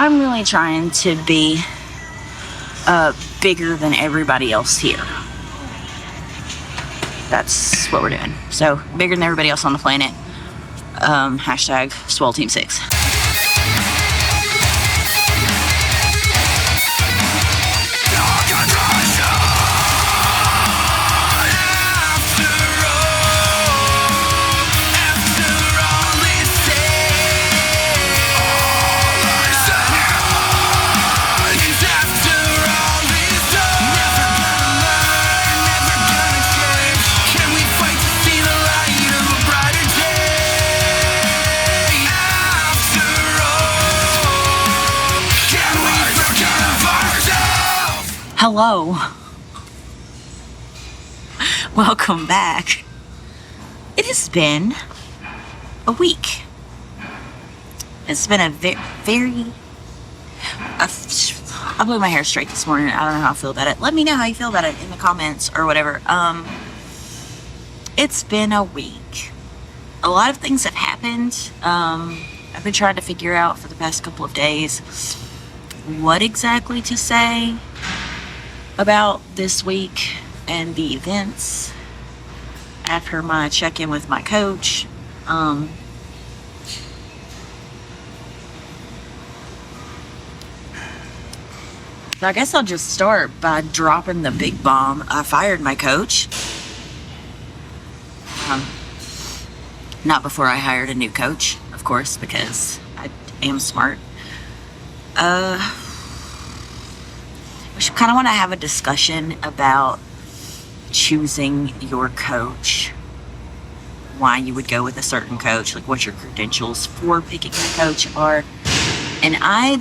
I'm really trying to be bigger than everybody else here. That's what we're doing. So, bigger than everybody else on the planet. Hashtag Swole Team 6. Hello. Welcome back. It has been a week. It's been a very... I blew my hair straight this morning. I don't know how I feel about it. Let me know how you feel about it in the comments or whatever. It's been a week. A lot of things have happened. I've been trying to figure out for the past couple of days what exactly to say about this week and the events after my check-in with my coach. So I guess I'll just start by dropping the big bomb. I fired my coach. Not before I hired a new coach, of course, because I am smart. I kind of want to have a discussion about choosing your coach, why you would go with a certain coach, like what your credentials for picking a coach are. And I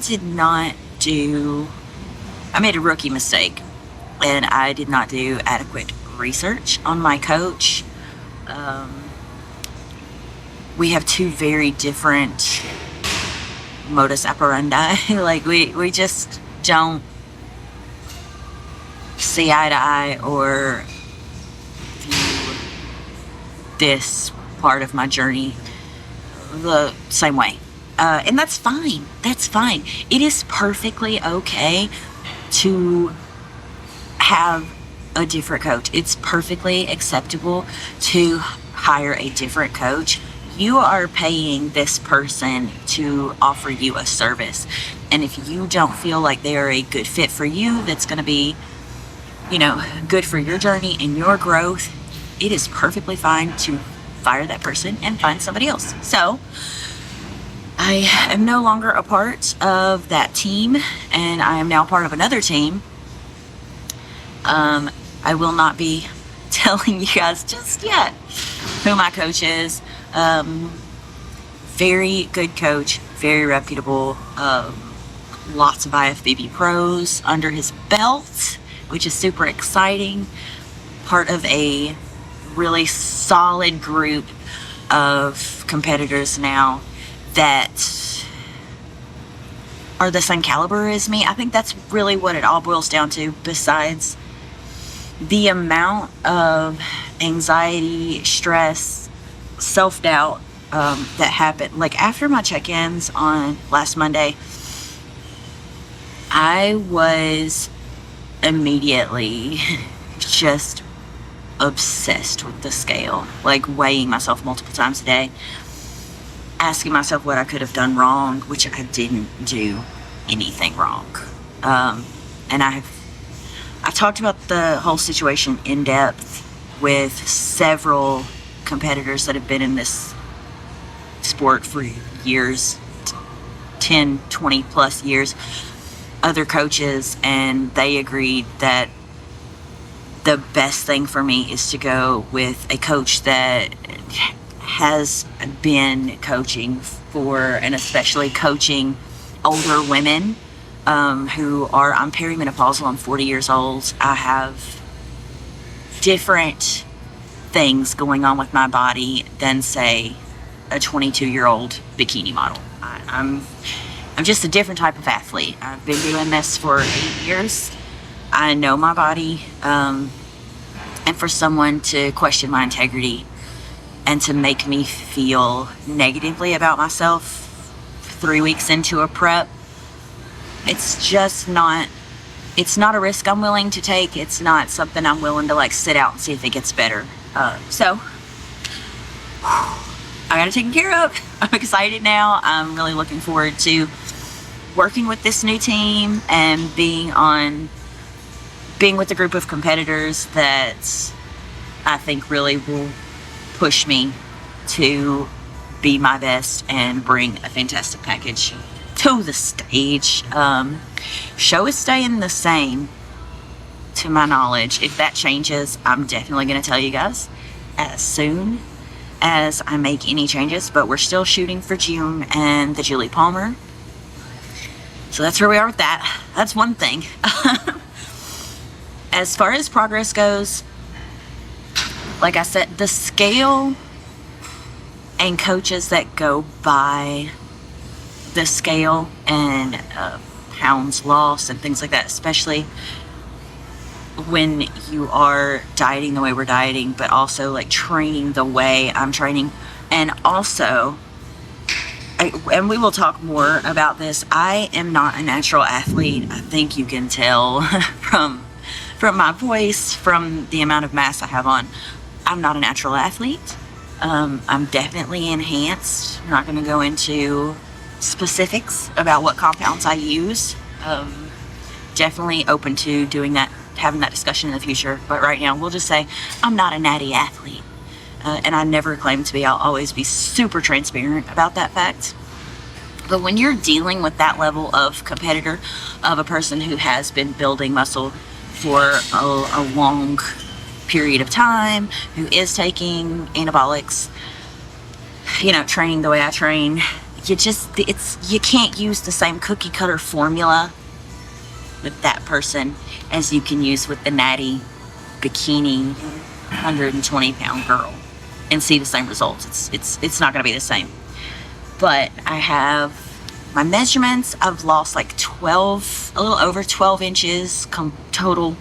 made a rookie mistake, and I did not do adequate research on my coach. We have two very different modus operandi. Like we just don't see eye to eye or view this part of my journey the same way. And that's fine. That's fine. It is perfectly okay to have a different coach. It's perfectly acceptable to hire a different coach. You are paying this person to offer you a service. And if you don't feel like they are a good fit for you, that's going to be, good for your journey and your growth, it is perfectly fine to fire that person and find somebody else. So I am no longer a part of that team, and I am now part of another team. I will not be telling you guys just yet who my coach is. Very good coach, very reputable, lots of IFBB pros under his belt, which is super exciting. Part of a really solid group of competitors now that are the same caliber as me. I think that's really what it all boils down to, besides the amount of anxiety, stress, self-doubt that happened. Like after my check-ins on last Monday, I was immediately just obsessed with the scale, like weighing myself multiple times a day, asking myself what I could have done wrong, which I didn't do anything wrong. And I've talked about the whole situation in depth with several competitors that have been in this sport for years, 10, 20 plus years, other coaches, and they agreed that the best thing for me is to go with a coach that has been coaching for, and especially coaching older women who are, I'm perimenopausal, I'm 40 years old. I have different things going on with my body than, say, a 22-year-old bikini model. I'm just a different type of athlete. I've been doing this for 8 years. I know my body, and for someone to question my integrity and to make me feel negatively about myself 3 weeks into a prep, It's just not, it's not a risk I'm willing to take. It's not something I'm willing to like sit out and see if it gets better. So I got it taken care of. I'm excited now. I'm really looking forward to working with this new team and being with a group of competitors that I think really will push me to be my best and bring a fantastic package to the stage. Show is staying the same to my knowledge. If that changes, I'm definitely going to tell you guys as soon as I make any changes, but we're still shooting for June and the Julie Palmer. So that's where we are with that. That's one thing. As far as progress goes, like I said, the scale and coaches that go by the scale and pounds lost and things like that, especially when you are dieting the way we're dieting, but also like training the way I'm training. And also, and we will talk more about this, I am not a natural athlete. I think you can tell from my voice, from the amount of mass I have on. I'm not a natural athlete. I'm definitely enhanced. I'm not going to go into specifics about what compounds I use. Definitely open to doing that, having that discussion in the future. But right now, we'll just say I'm not a natty athlete. And I never claim to be. I'll always be super transparent about that fact. But when you're dealing with that level of competitor, of a person who has been building muscle for a long period of time, who is taking anabolics, training the way I train, you can't use the same cookie cutter formula with that person as you can use with the natty bikini 120-pound girl and see the same results. It's not going to be the same. But I have my measurements. I've lost like a little over 12 inches total.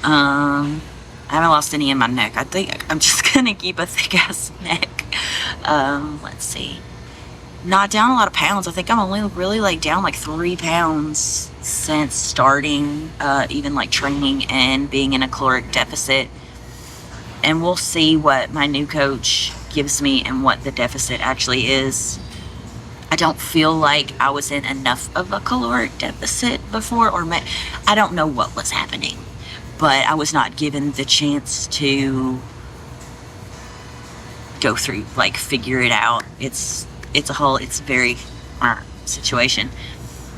I haven't lost any in my neck. I think I'm just going to keep a thick ass neck. Let's see. Not down a lot of pounds. I think I'm only really like down like 3 pounds since starting, even like training and being in a caloric deficit. And we'll see what my new coach gives me and what the deficit actually is. I don't feel like I was in enough of a caloric deficit before, or I don't know what was happening, but I was not given the chance to go through, like, figure it out. It's a very situation.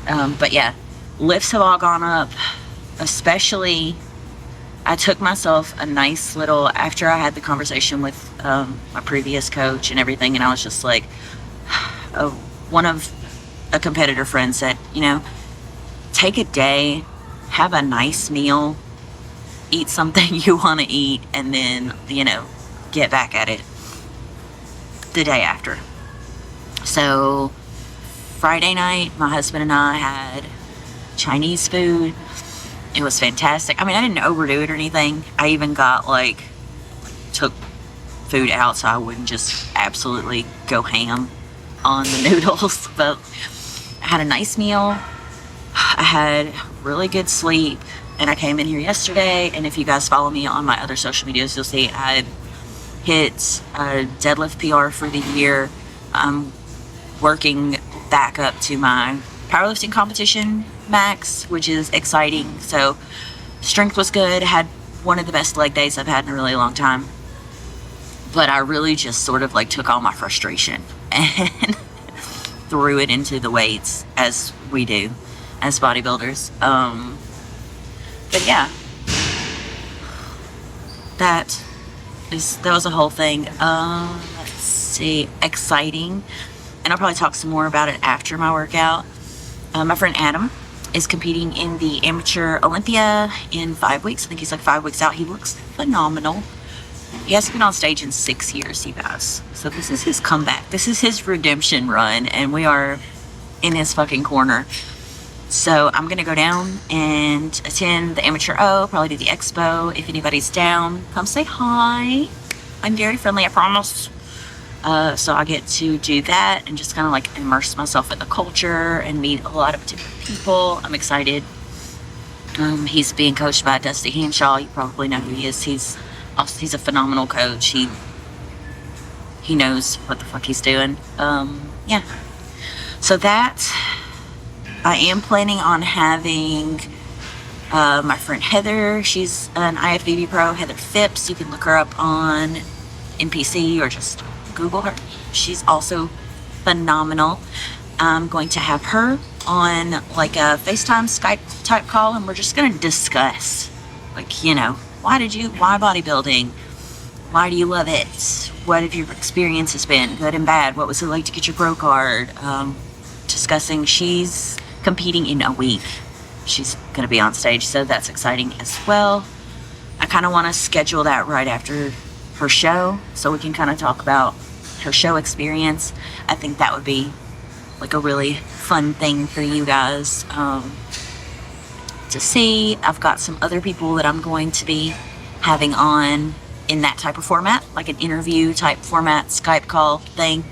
But yeah, lifts have all gone up, especially I took myself a nice little, after I had the conversation with my previous coach and everything, and I was just like, one of a competitor friend said, take a day, have a nice meal, eat something you want to eat, and then, get back at it the day after. So Friday night, my husband and I had Chinese food. It was fantastic. I mean, I didn't overdo it or anything. I even took food out so I wouldn't just absolutely go ham on the noodles. But I had a nice meal. I had really good sleep. And I came in here yesterday, and if you guys follow me on my other social medias, you'll see I hit a deadlift PR for the year. I'm working back up to my powerlifting competition max, which is exciting. So strength was good. Had one of the best leg days I've had in a really long time. But I really just sort of like took all my frustration and threw it into the weights, as we do as bodybuilders. But yeah, that was a whole thing. Let's see, exciting. And I'll probably talk some more about it after my workout. My friend Adam is competing in the Amateur Olympia in 5 weeks. I think he's like 5 weeks out. He looks phenomenal. He hasn't been on stage in 6 years, you guys. So this is his comeback. This is his redemption run, and we are in his fucking corner. So I'm going to go down and attend the Amateur O, probably do the expo. If anybody's down, come say hi. I'm very friendly, I promise. So I get to do that and just kind of like immerse myself in the culture and meet a lot of different people. I'm excited. He's being coached by Dusty Hanshaw. You probably know who he is. He's a phenomenal coach. He knows what the fuck he's doing. Yeah. So that I am planning on having my friend Heather. She's an IFBB pro, Heather Phipps. You can look her up on NPC or just Google her. She's also phenomenal. I'm going to have her on like a FaceTime Skype type call, and we're just going to discuss, like, you know, why bodybuilding? Why do you love it? What have your experiences been, good and bad? What was it like to get your pro card? Discussing, she's competing in a week. She's going to be on stage, so that's exciting as well. I kind of want to schedule that right after her show so we can kind of talk about her show experience. I think that would be like a really fun thing for you guys to see. I've got some other people that I'm going to be having on in that type of format, like an interview type format, Skype call thing.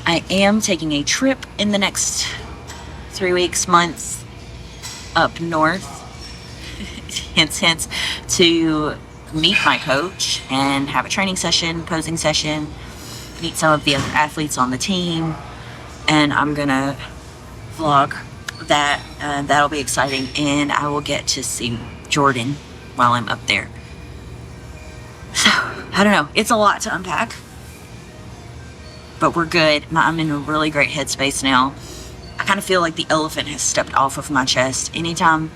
I am taking a trip in the next 3 weeks, months, up north, hence, to meet my coach and have a training session, posing session, meet some of the other athletes on the team, and I'm gonna vlog that, and that'll be exciting, and I will get to see Jordan while I'm up there. So, I don't know, it's a lot to unpack, but we're good. I'm in a really great headspace now. I kind of feel like the elephant has stepped off of my chest. Anytime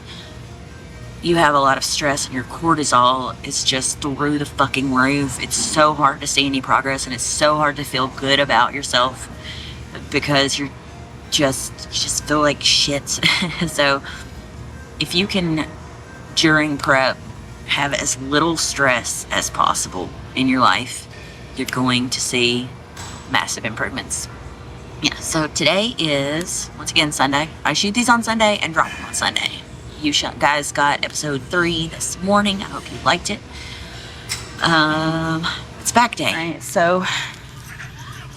you have a lot of stress and your cortisol is just through the fucking roof, it's so hard to see any progress, and it's so hard to feel good about yourself because you're just feel like shit. So if you can, during prep, have as little stress as possible in your life, you're going to see massive improvements. Yeah, so today is, once again, Sunday. I shoot these on Sunday and drop them on Sunday. You guys got episode 3 this morning. I hope you liked it. It's back day. All right, so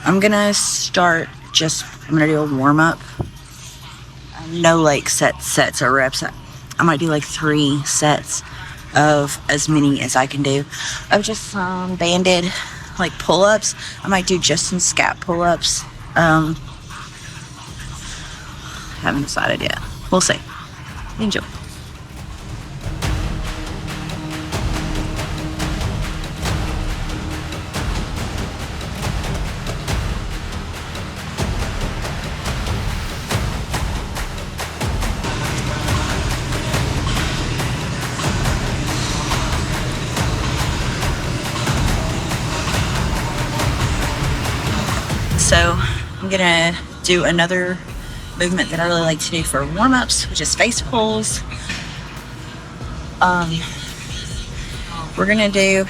I'm going to start I'm going to do a warm-up. No, like, sets or reps. I might do, like, 3 sets of as many as I can do. Of just banded, like, pull-ups. I might do just some scat pull-ups. Haven't decided yet. We'll see. Enjoy. So I'm gonna do another movement that I really like to do for warm-ups, which is face pulls. We're gonna do,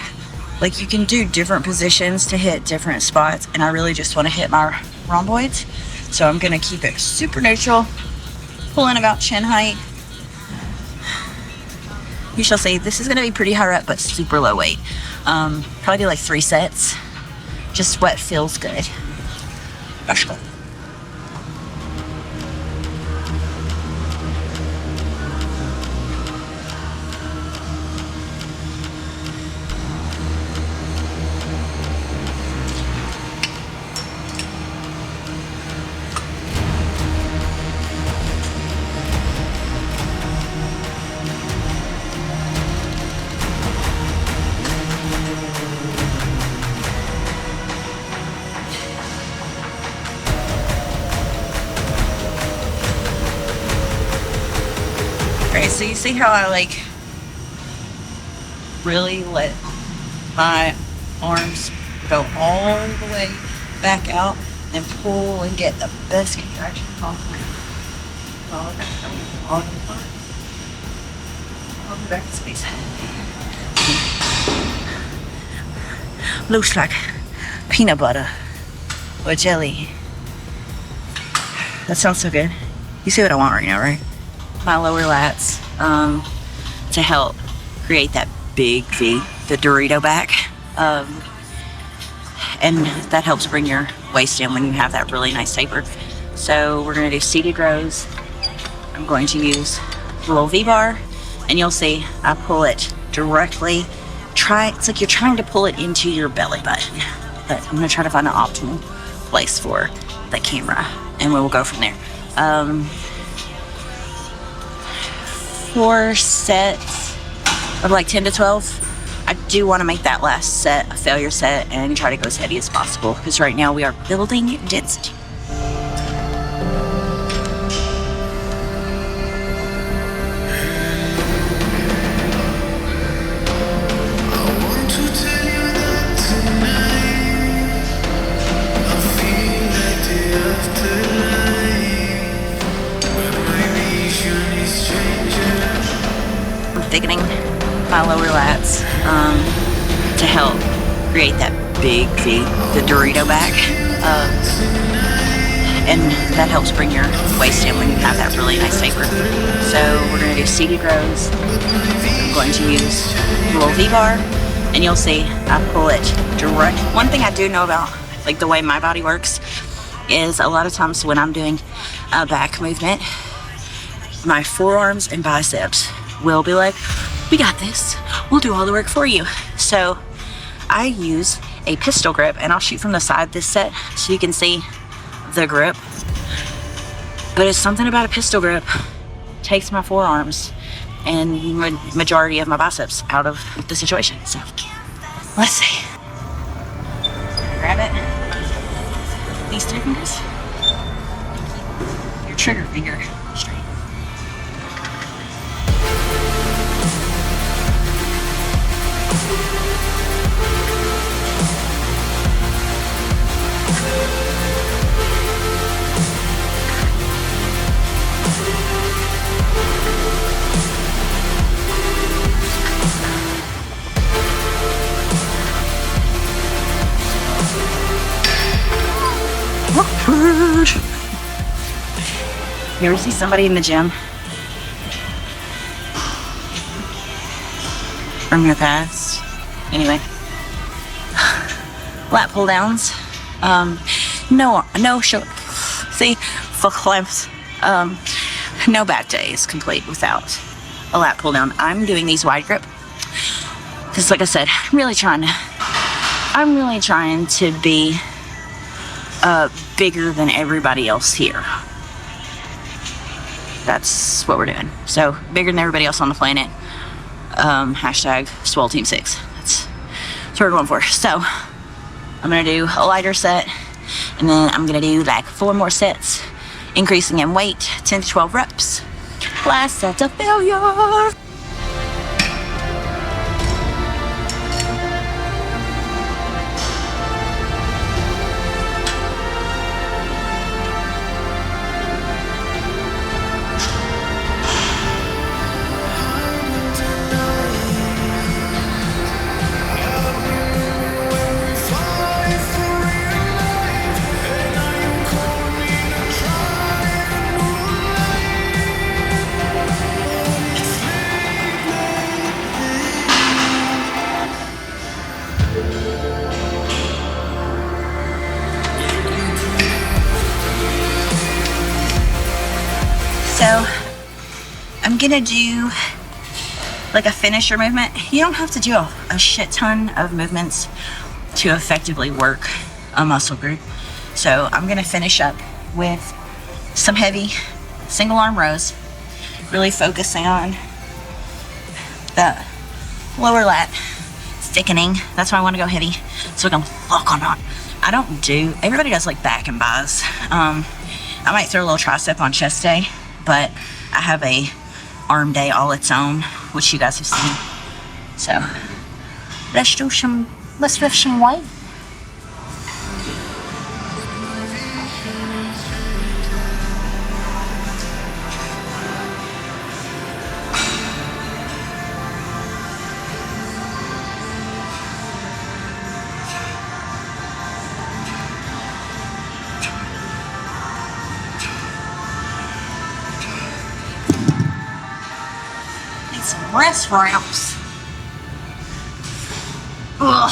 like, you can do different positions to hit different spots, and I really just want to hit my rhomboids, so I'm gonna keep it super neutral, pulling about chin height. You shall see. This is gonna be pretty high rep but super low weight. Probably do like 3 sets, just what feels good. Let's go. So you see how I like really let my arms go all the way back out and pull and get the best contraction possible. All the way back to space. Looks like peanut butter or jelly. That sounds so good. You see what I want right now, right? My lower lats to help create that big V, the Dorito back. and that helps bring your waist in when you have that really nice taper. So we're going to do seated rows. I'm going to use the little V-bar, and you'll see I pull it directly. It's like you're trying to pull it into your belly button, but I'm going to try to find an optimal place for the camera, and we will go from there. 4 sets of like 10 to 12. I do want to make that last set a failure set and try to go as heavy as possible, because right now we are building density. Thickening my lower lats to help create that big V, the Dorito back, and that helps bring your waist in when you have that really nice taper. So we're going to do seated rows. I'm going to use the little V-bar, and you'll see I pull it direct. One thing I do know about like the way my body works is a lot of times when I'm doing a back movement, my forearms and biceps will be like, we got this, we'll do all the work for you. So I use a pistol grip, and I'll shoot from the side this set so you can see the grip. But it's something about a pistol grip takes my forearms and majority of my biceps out of the situation. So let's see. Grab it. These 3 fingers. Your trigger finger straight. You ever see somebody in the gym from your past? Anyway, lat pull downs. No show. See, full climbs. No back day is complete without a lat pull down. I'm doing these wide grip because, like I said, I'm really trying to be bigger than everybody else here. That's what we're doing. So bigger than everybody else on the planet. Hashtag Swole Team 6. That's what we're going for. So I'm gonna do a lighter set, and then I'm gonna do like 4 more sets, increasing in weight, 10 to 12 reps. Last set of failure. So I'm gonna do like a finisher movement. You don't have to do a shit ton of movements to effectively work a muscle group. So I'm gonna finish up with some heavy single arm rows, really focusing on the lower lat thickening. That's why I want to go heavy, so we can lock on on. Everybody does like back and buys. I might throw a little tricep on chest day, but I have a arm day all its own, which you guys have seen. So let's lift some weight. Some rest rounds. Ugh.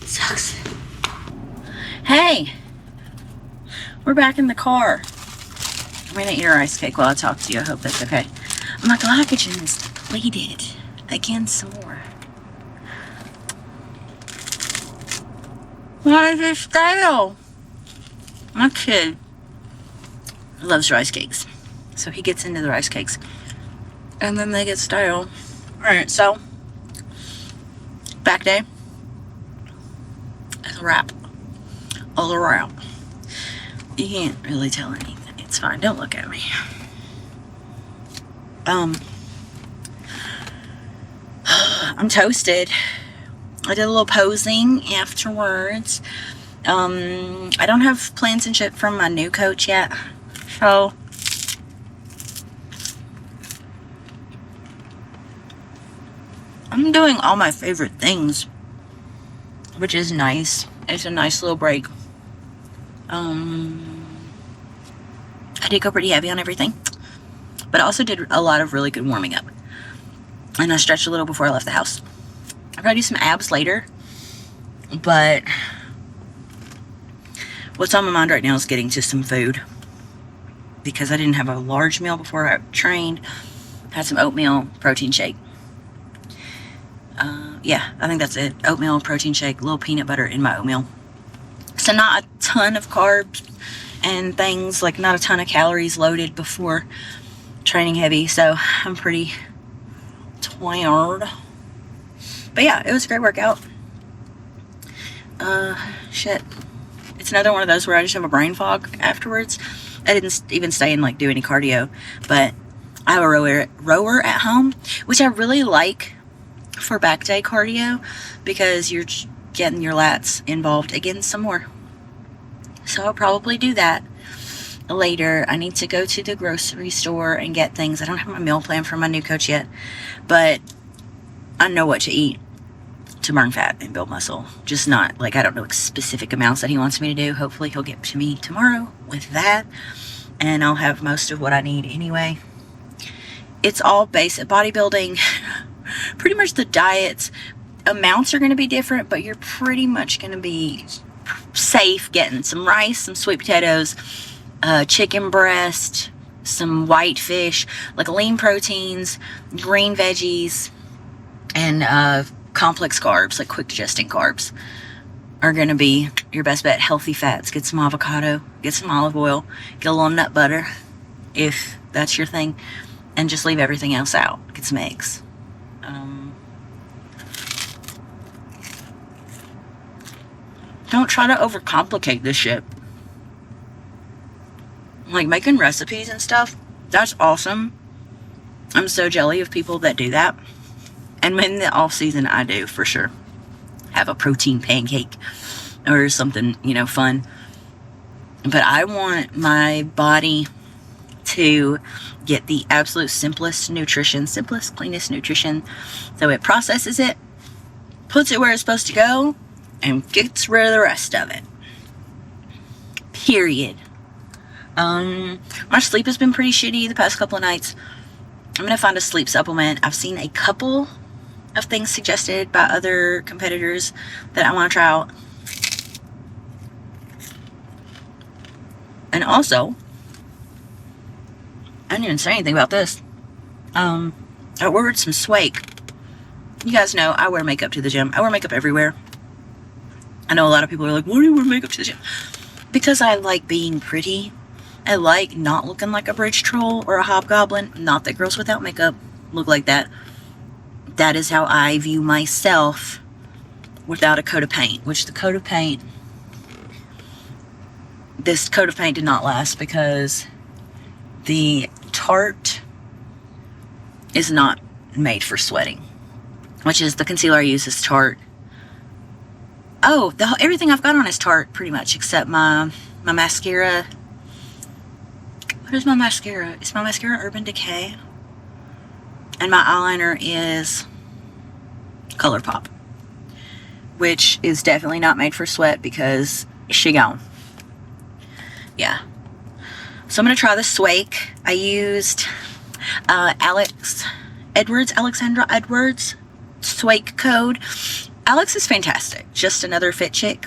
Sucks. Hey, we're back in the car. I'm gonna eat a rice cake while I talk to you. I hope that's okay. My glycogen is depleted again some more. Why is it stale? My kid loves rice cakes, so he gets into the rice cakes, and then they get stale. All right, so back day is a wrap. All around. You can't really tell anything. It's fine. Don't look at me. I'm toasted. I did a little posing afterwards. I don't have plans and shit from my new coach yet. So I'm doing all my favorite things, which is nice. It's a nice little break. I did go pretty heavy on everything, but I also did a lot of really good warming up. And I stretched a little before I left the house. I'll probably do some abs later, but what's on my mind right now is getting to some food, because I didn't have a large meal before I trained. Had some oatmeal, protein shake. Yeah, I think that's it. Oatmeal, protein shake, a little peanut butter in my oatmeal. So not a ton of carbs and things, like not a ton of calories loaded before training heavy. So I'm pretty tired. But yeah, it was a great workout. Shit. It's another one of those where I just have a brain fog afterwards. I didn't even stay and like do any cardio, but I have a rower at home, which I really like for back day cardio, because you're getting your lats involved again some more. So I'll probably do that later. I need to go to the grocery store and get things. I don't have my meal plan from my new coach yet, but I know what to eat to burn fat and build muscle. Just not like, I don't know specific amounts that he wants me to do. Hopefully he'll get to me tomorrow with that, and I'll have most of what I need anyway. It's all basic bodybuilding. Pretty much the diets amounts are going to be different, but you're pretty much going to be safe getting some rice, some sweet potatoes, chicken breast, some white fish, like lean proteins, green veggies, and complex carbs, like quick digesting carbs, are going to be your best bet. Healthy fats, get some avocado, get some olive oil, get a little nut butter if that's your thing, and just leave everything else out. Get some eggs. Don't try to overcomplicate this shit. Like making recipes and stuff, that's awesome. I'm so jelly of people that do that. And in the off season, I do for sure. Have a protein pancake or something, fun. But I want my body to get the absolute simplest, cleanest nutrition. So it processes it, puts it where it's supposed to go, and gets rid of the rest of it. Period. My sleep has been pretty shitty the past couple of nights. I'm gonna find a sleep supplement. I've seen a couple of things suggested by other competitors that I want to try out. And also, I didn't even say anything about this. I ordered some Swake. You guys know I wear makeup to the gym. I wear makeup everywhere. I know a lot of people are like, why do you wear makeup to the gym? Because I like being pretty. I like not looking like a bridge troll or a hobgoblin. Not that girls without makeup look like that. That is how I view myself without a coat of paint. Which the coat of paint, this coat of paint did not last because the Tarte is not made for sweating. Which is the concealer I use is Tarte. Oh, everything I've got on is Tarte pretty much, except my mascara. What is my mascara? Is my mascara Urban Decay? And my eyeliner is ColourPop, which is definitely not made for sweat because she gone. Yeah. So I'm going to try the Swake. I used Alexandra Edwards Swake code. Alex is fantastic. Just another fit chick.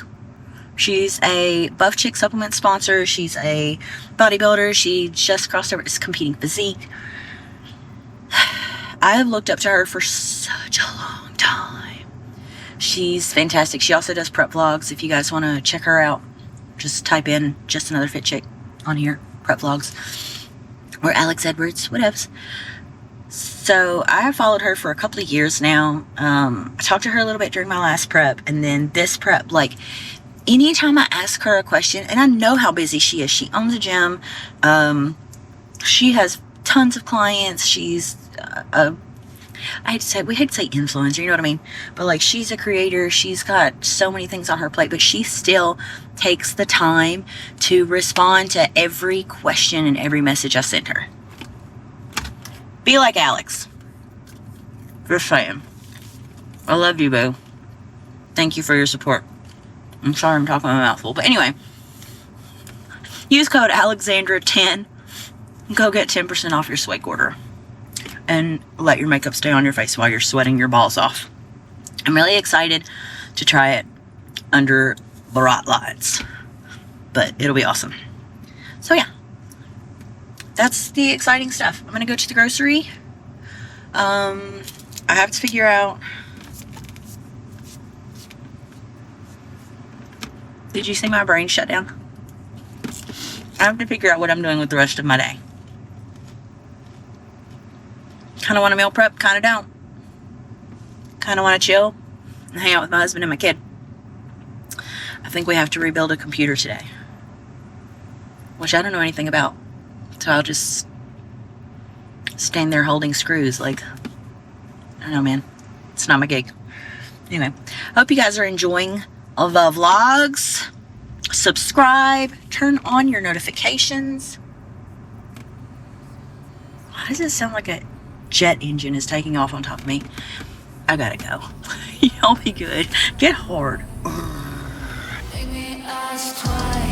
She's a Buff Chick supplement sponsor. She's a bodybuilder. She just crossed over to competing physique. I have looked up to her for such a long time. She's fantastic. She also does prep vlogs. If you guys want to check her out, just type in just another fit chick on here. Prep vlogs. Or Alex Edwards. Whatevs. So I have followed her for a couple of years now. I talked to her a little bit during my last prep. And then this prep, like, anytime I ask her a question, and I know how busy she is. She owns a gym. She has tons of clients. She's we hate to say influencer, you know what I mean? But like, she's a creator. She's got so many things on her plate, but she still takes the time to respond to every question and every message I send her. Be like Alex. Just saying. I love you, boo. Thank you for your support. I'm sorry I'm talking a mouthful. But anyway, use code Alexandra10. Go get 10% off your Swake order. And let your makeup stay on your face while you're sweating your balls off. I'm really excited to try it under bright lights. But it'll be awesome. So yeah. That's the exciting stuff. I'm going to go to the grocery. I have to figure out... Did you see my brain shut down? I have to figure out what I'm doing with the rest of my day. Kind of want to meal prep, kind of don't. Kind of want to chill and hang out with my husband and my kid. I think we have to rebuild a computer today, which I don't know anything about. So I'll just stand there holding screws. Like, I don't know, man. It's not my gig. Anyway, I hope you guys are enjoying the vlogs. Subscribe. Turn on your notifications. Why does it sound like a jet engine is taking off on top of me? I gotta go. Y'all be good. Get hard. Make me ask twice.